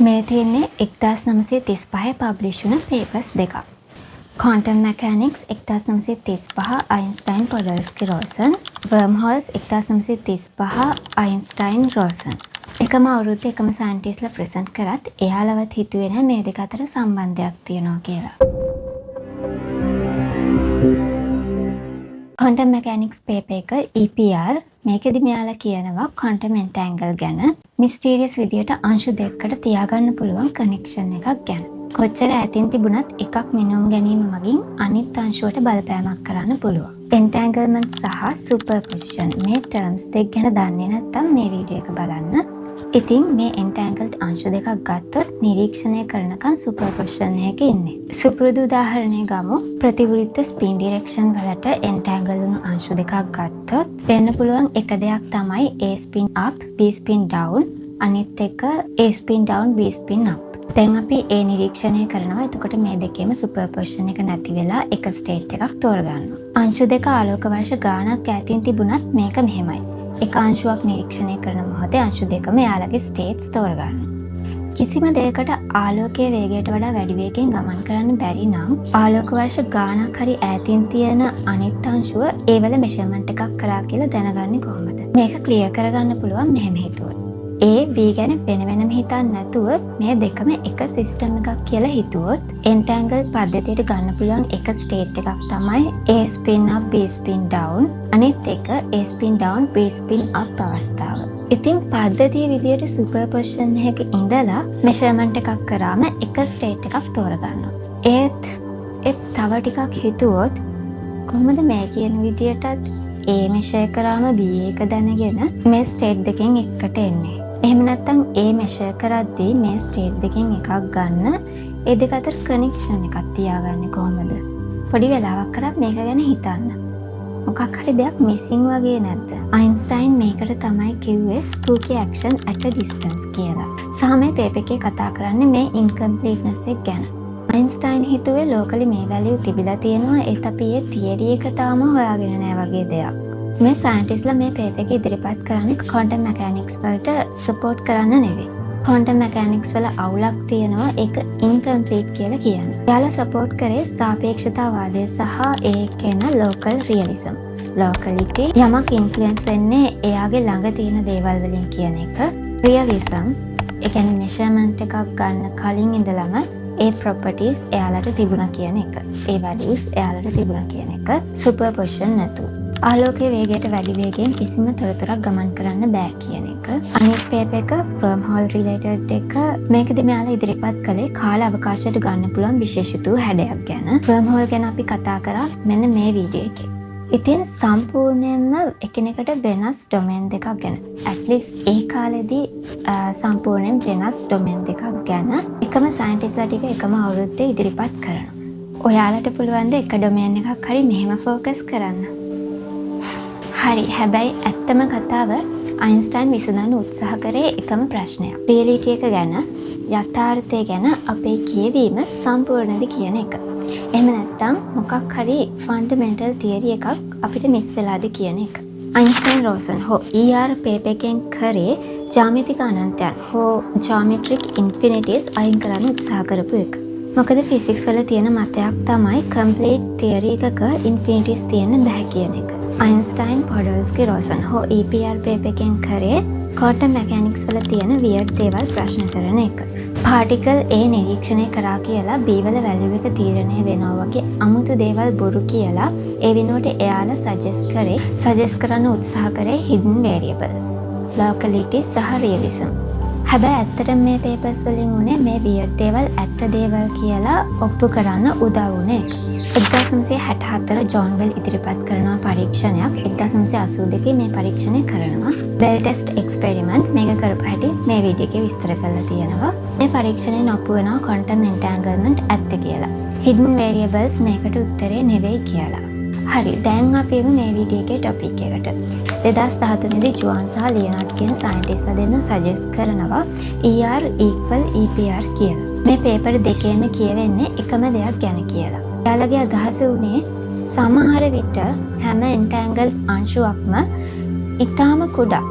මේ තියෙන්නේ 1935 පබ්ලිෂ් වුණ papers දෙකක්. Quantum Mechanics 1935 Einstein Podolsky Rosen, Wormholes 1935 Einstein Rosen. එකම අවුරුද්දේ එකම සයන්ටිස්ට්ලා ප්‍රසන්ට් කරත් එයාලවත් හිතුවේ නැහැ මේ දෙක අතර සම්බන්ධයක් තියෙනවා කියලා. Quantum Mechanics paper එක EPR මේකෙදි මෙයාලා කියනවා quantum entangle ගැන මිස්ටීරියස් විදියට අංශු දෙකකට තියාගන්න පුළුවන් කනෙක්ෂන් එකක් ගැන. කොච්චර ඈතින් තිබුණත් එකක් මිනුම් ගැනීම මගින් අනිත් අංශුවට බලපෑමක් කරන්න පුළුවන්. entanglement සහ superposition මේ terms දෙක ගැන දන්නේ නැත්නම් මේ වීඩියෝ එක බලන්න. ඉතින් මේ entangled අංශු දෙකක් ගත්තොත් නිරීක්ෂණය කරනකන් superposition එකේ ඉන්නේ. සුපුරුදු උදාහරණය ගමු. ප්‍රතිවිරුද්ධ spin direction වලට entangle වුණු අංශු දෙකක් ගත්තොත් වෙන්න පුළුවන් එක දෙයක් තමයි A spin up B spin down අනිත් එක A spin down B spin up. දැන් අපි ඒ නිරීක්ෂණය කරනවා. එතකොට මේ දෙකේම superposition එක නැති වෙලා එක state එකක් තෝරගන්නවා. අංශු දෙක ආලෝක වර්ෂ ගාණක් ඈතින් තිබුණත් මේක මෙහෙමයි. එක අංශුවක් නිරීක්ෂණය කරන මොහොතේ අංශු දෙකම එයාලගේ ස්ටේට්ස් තෝරගන්නවා. කිසිම දෙයකට ආලෝකයේ වේගයට වඩා වැඩි වේගයෙන් ගමන් කරන්න බැරි නම් ආලෝක වර්ෂ ගාණක් හරි ඈතින් තියෙන අනිත් අංශුව ඒවල මෙෂර්මන්ට් එකක් කරා කියලා දැනගන්නේ කොහොමද? මේක ක්ලියර් කරගන්න පුළුවන් මෙහෙම හිතුවොත්. A B ගැන වෙන වෙනම හිතන්න නැතුව මේ දෙකම එක සිස්ටම් එකක් කියලා හිතුවොත් entangle පද්ධතියට ගන්න පුළුවන් එක ස්ටේට් එකක් තමයි A spin up B spin down අනිත් එක A spin down B spin up අවස්ථාව. ඉතින් පද්ධතිය විදියට සුපර්පොසිෂන් එකක ඉඳලා මෙෂර්මන්ට් එකක් කරාම එක ස්ටේට් එකක් තෝරගන්නවා. ඒත් තව ටිකක් හිතුවොත් කොහොමද මේ කියන විදියටත් A මෙෂර් කරාම B එක දැනගෙන මේ ස්ටේට් දෙකෙන් එකකට එන්නේ. එහෙම නැත්නම් A මෙෂර් කරද්දී මේ ස්ටේට් දෙකෙන් එකක් ගන්න ඒ දෙක අතර කනෙක්ෂන් එකක් තියාගන්නේ කොහොමද? පොඩි වෙලාවක් කරත් මේක ගැන හිතන්න. මොකක් හරි දෙයක් මිසින් වගේ නැද්ද? අයින්ස්ටයින් මේකට තමයි කිව්වේ spooky action at a distance කියලා. සහ මේ පේපර් එකේ කතා කරන්නේ මේ incompleteness එක ගැන. අයින්ස්ටයින් හිතුවේ ලෝකලි මේ වැලියු තිබිලා තියෙනවා ඒත් අපි ඒ තියරි එක තාම හොයාගෙන නැහැ වගේ දෙයක්. මේ සයන්ටිස්ට්ලා මේ පේපර් එක ඉදිරිපත් කරන්නේ quantum mechanics වලට support කරන්න නෙවෙයි. quantum mechanics වල අවුලක් තියෙනවා ඒක incomplete කියලා කියන්නේ. එයාලා support කරේ සාපේක්ෂතාවාදය සහ ඒකේන local realism. locality යමක් influence වෙන්නේ එයාගේ ළඟ තියෙන දේවල් වලින් කියන එක. realism ඒ කියන්නේ measurement එකක් ගන්න කලින් ඉඳලම ඒ properties එයාලට තිබුණා කියන එක. ඒ values එයාලට තිබුණා කියන එක. superposition නැතුව. ආලෝකයේ වේගයට වැඩි වේගයෙන් කිසිම තොරතුරක් ගමන් කරන්න බෑ කියන එක. අනිත් පේපර් එක wormhole related එක මේකදී මෙයාලා ඉදිරිපත් කළේ කාල අවකාශයට ගන්න පුළුවන් විශේෂිත හැඩයක් ගැන. wormhole ගැන අපි කතා කරා මෙන්න මේ වීඩියෝ එකේ. ඉතින් සම්පූර්ණයෙන්ම එකිනෙකට වෙනස් ඩොමේන් දෙකක් ගැන at least ඒ කාලෙදී සම්පූර්ණයෙන් වෙනස් ඩොමේන් දෙකක් ගැන එකම සයන්ටිස්ට්ලා ටික එකම අවුරුද්දේ ඉදිරිපත් කරනවා. ඔයාලට පුළුවන් ද එක ඩොමේන් එකක් හරි මෙහෙම ફોකස් කරන්න? හරි. හැබැයි ඇත්තම කතාව අයින්ස්ටයින් විසඳන්න උත්සාහ කරේ එකම ප්‍රශ්නයක්. රියැලිටි එක ගැන, යථාර්ථය ගැන අපේ කියවීම සම්පූර්ණද කියන එක. එහෙම නැත්නම් මොකක් හරි ෆන්ඩමෙන්ටල් තියරි එකක් අපිට මිස් වෙලාද කියන එක. අයින්ස්ටයින් රෝසන් හෝ ER පේපර් එකෙන් කරේ ජ්‍යාමිතික අනන්තයන් හෝ ජ්‍යාමෙට්‍රික් ඉන්ෆිනිටිස් අයින් කරන්න උත්සාහ කරපු එක. මොකද ෆිසික්ස් වල තියෙන මතයක් තමයි කම්ප්ලීට් තියරි එකක ඉන්ෆිනිටිස් තියෙන්න බෑ කියන එක. අයින්ස්ටයින් පොඩොල්ස්කි රෝසන් හෝ EPR පේපර් එකෙන් කරේ quantum mechanics වල තියෙන weird දේවල් ප්‍රශ්න කරන එක. පාටිකල් A නිරීක්ෂණය කරා කියලා B වල වැලියු එක තීරණය වෙනවා වගේ අමුතු දේවල් බොරු කියලා ඒ වෙනුවට එයාලා සජෙස්ට් කරන්න උත්සාහ කරේ hidden variables, locality සහ realism. හැබැයි ඇත්තටම මේ පේපර්ස් වලින් උනේ මේ weird දේවල් ඇත්ත දේවල් කියලා ඔප්පු කරන්න උදව් වුණ එක. 1964 ජෝන් වෙල් ඉදිරිපත් කරන පරීක්ෂණයක් 1982 මේ පරීක්ෂණය කරනවා. බෙල් ටෙස්ට් එක්ස්පෙරිමන්ට් මේක කරපු හැටි මේ වීඩියෝ එකේ විස්තර කරලා තියෙනවා. මේ පරීක්ෂණයෙන් ඔප්පු වෙනවා quantum entanglement ඇත්ත කියලා. hidden variables මේකට උත්තරේ නෙවෙයි කියලා. හරි. දැන් අපි මේ වීඩියෝ එකේ ටොපික් එකට 2013 දී ජුවාන් සහ ලියනාඩ් කියන සයන්ටිස්ට්ලා දෙන්න සජෙස්ට් කරනවා ER equal EPR කියලා. මේ පේපර් දෙකේම කියවෙන්නේ එකම දෙයක් ගැන කියලා. එයාලගේ අදහස උනේ සමහර විට හැම entangled අංශුවක්ම ඊටාම කුඩා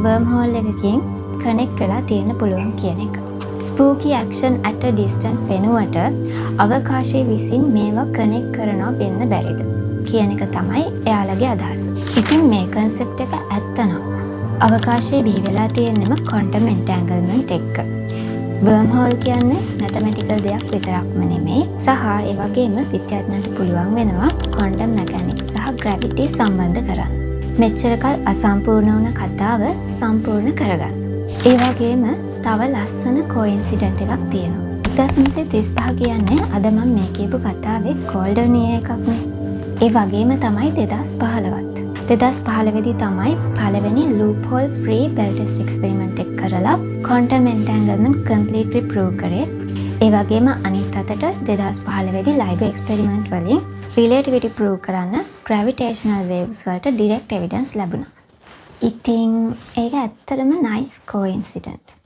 wormhole එකකින් කනෙක්ට් වෙලා තියෙන්න පුළුවන් කියන එක. ස්පූකි ඇක්ෂන් ඇට ඩිස්ටන්ට් වෙනුවට අවකාශයේ විසින් මේවා කනෙක්ට් කරනවා වෙන්න බැරිද කියන එක තමයි එයාලගේ අදහස. ඉතින් මේ කන්සෙප්ට් එක ඇත්තනම් අවකාශයේ බිහි වෙලා තියෙන්නම ක්වොන්ටම් එන්ටැන්ගල්මන්ට් එක්ක. වර්ම් හෝල් කියන්නේ මැතමැටිකල් දෙයක් විතරක්ම නෙමෙයි සහ ඒ වගේම විද්‍යාඥයන්ට පුළුවන් වෙනවා ක්වොන්ටම් මෙකැනික්ස් සහ ග්‍රැවිටි සම්බන්ධ කරන්න. මෙච්චරකල් අසම්පූර්ණ වුණ කතාව සම්පූර්ණ කරගන්න. ඒ වගේම තව ලස්සන කෝඉන්සිඩන්ට් එකක් තියෙනවා. 1935 කියන්නේ අද මම මේ කියපු කතාවේ ගෝල්ඩන් ඉයර් එකක්නේ. ඒ වගේම තමයි 2015ත්. 2015 තමයි පළවෙනි loophole free Bell test experiment එක කරලා ක්වොන්ටම් එන්ටැන්ගල්මන්ට් කම්ප්ලීට්ලි ප්‍රූව් කරේ. ඒ වගේම අනිත් අතට 2015 ලයිගෝ එක්ස්පෙරිමන්ට් වලින් රිලේටිවිටි ප්‍රූව් කරන්න ග්‍රැවිටේෂනල් වේව්ස් වලට ඩිරෙක්ට් එවිඩන්ස් ලැබුණා. ඉතින් ඒක ඇත්තටම නයිස් කෝඉන්සිඩන්ට්.